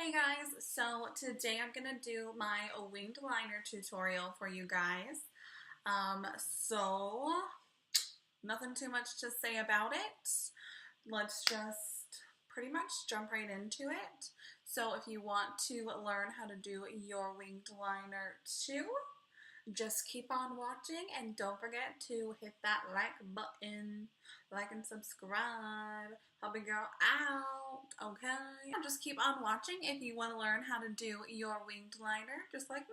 Hey guys, so today I'm gonna do my winged liner tutorial for you guys. So nothing too much to say about it. Let's just pretty much jump right into it. So if you want to learn how to do your winged liner too, just keep on watching and don't forget to hit that like button, like and subscribe, help a girl out, okay? Just keep on watching if you want to learn how to do your winged liner just like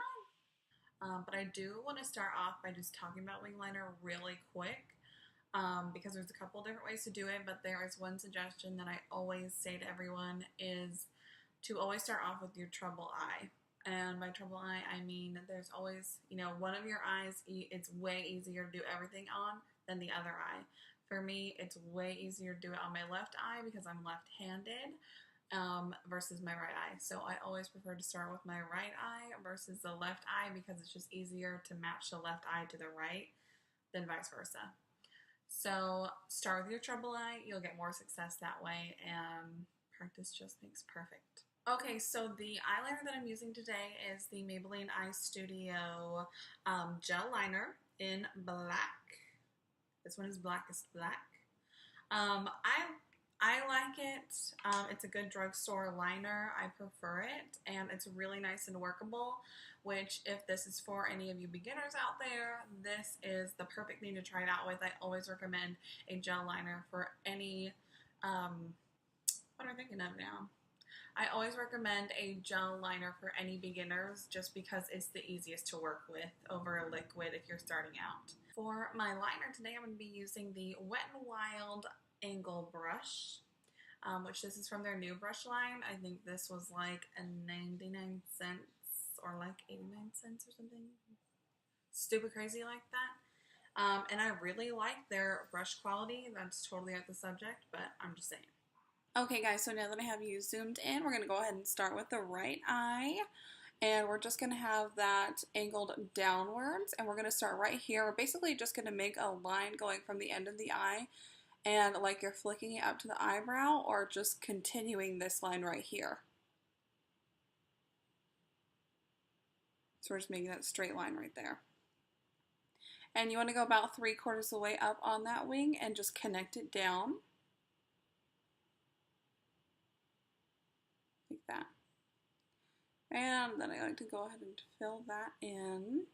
mine. But I do want to start off by just talking about wing liner really quick because there's a couple different ways to do it, but there is one suggestion that I always say to everyone is to always start off with your trouble eye. And by trouble eye, I mean there's always, one of your eyes, it's way easier to do everything on than the other eye. For me, it's way easier to do it on my left eye because I'm left-handed versus my right eye. So I always prefer to start with my right eye versus the left eye because it's just easier to match the left eye to the right than vice versa. So start with your trouble eye, you'll get more success that way, and practice just makes perfect. Okay, so the eyeliner that I'm using today is the Maybelline Eye Studio gel liner in black. This one is blackest black. I like it. It's a good drugstore liner. I prefer it, and it's really nice and workable, which if this is for any of you beginners out there, this is the perfect thing to try it out with. I always recommend a gel liner for any, what am I thinking of now? I always recommend a gel liner for any beginners just because it's the easiest to work with over a liquid if you're starting out. For my liner today, I'm going to be using the Wet n Wild Angle brush, which this is from their new brush line. I think this was like a 99 cents or like 89 cents or something. Stupid crazy like that. And I really like their brush quality. That's totally out the subject, but I'm just saying. Okay guys, so now that I have you zoomed in, we're going to go ahead and start with the right eye. And we're just going to have that angled downwards. And we're going to start right here. We're basically just going to make a line going from the end of the eye. And like you're flicking it up to the eyebrow or just continuing this line right here. So we're just making that straight line right there. And you want to go about 3/4 of the way up on that wing and just connect it down. Like that. And then I like to go ahead and fill that in.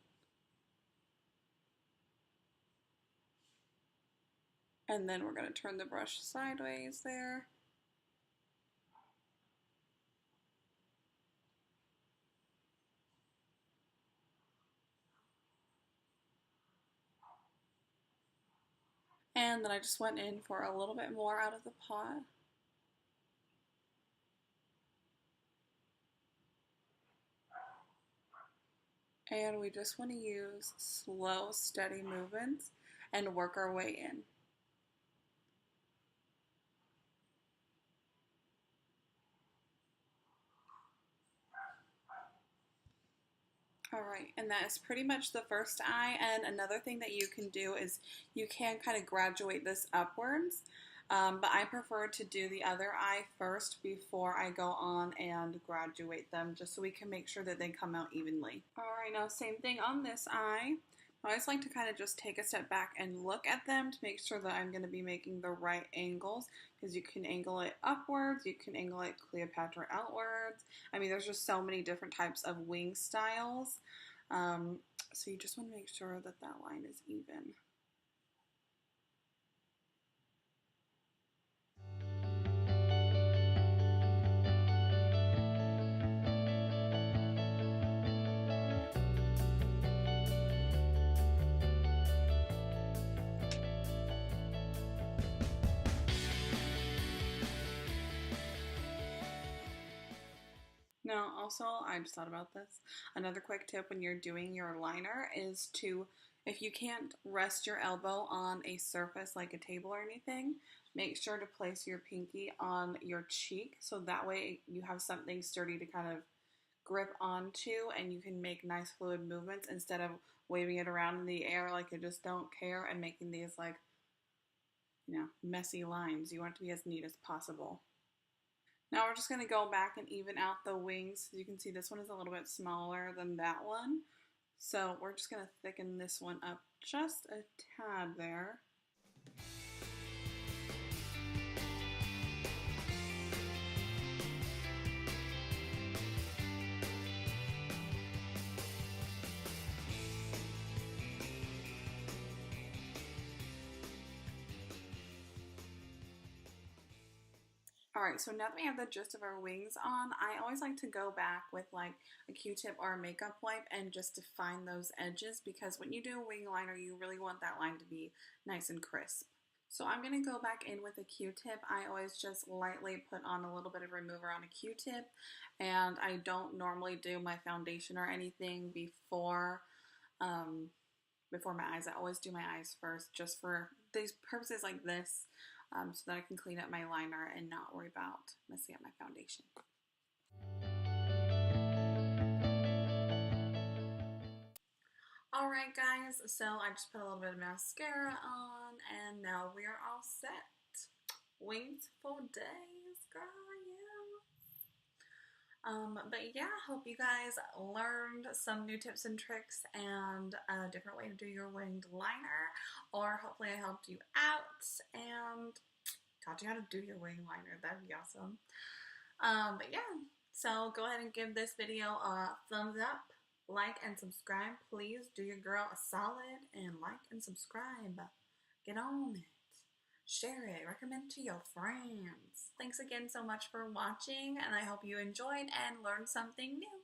And then we're going to turn the brush sideways there. And then I just went in for a little bit more out of the pot. And we just want to use slow, steady movements and work our way in. Alright, and that is pretty much the first eye. And another thing that you can do is you can kind of graduate this upwards. But I prefer to do the other eye first before I go on and graduate them, just so we can make sure that they come out evenly. Alright, now same thing on this eye. I always like to kind of just take a step back and look at them to make sure that I'm going to be making the right angles, because you can angle it upwards, you can angle it Cleopatra outwards. I mean, there's just so many different types of wing styles. So you just want to make sure that that line is even. Now, also, I just thought about this. Another quick tip when you're doing your liner is to, if you can't rest your elbow on a surface like a table or anything, make sure to place your pinky on your cheek so that way you have something sturdy to kind of grip onto and you can make nice fluid movements instead of waving it around in the air like you just don't care and making these like, messy lines. You want it to be as neat as possible. Now we're just going to go back and even out the wings. As you can see, this one is a little bit smaller than that one. So we're just going to thicken this one up just a tad there. Alright, so now that we have the gist of our wings on, I always like to go back with like a Q-tip or a makeup wipe and just define those edges, because when you do a wing liner, you really want that line to be nice and crisp. So I'm going to go back in with a Q-tip. I always just lightly put on a little bit of remover on a Q-tip, and I don't normally do my foundation or anything before my eyes. I always do my eyes first, just for these purposes like this, so that I can clean up my liner and not worry about messing up my foundation. Alright guys, so I just put a little bit of mascara on, and now we are all set. Wings for days, girl, yeah. But yeah, hope you guys learned some new tips and tricks and a different way to do your winged liner, or hopefully I helped you out and taught you how to do your wing liner. That'd be awesome. But yeah, so go ahead and give this video a thumbs up, like, and subscribe. Please do your girl a solid and like and subscribe. Get on it. Share it. Recommend to your friends. Thanks again so much for watching, and I hope you enjoyed and learned something new.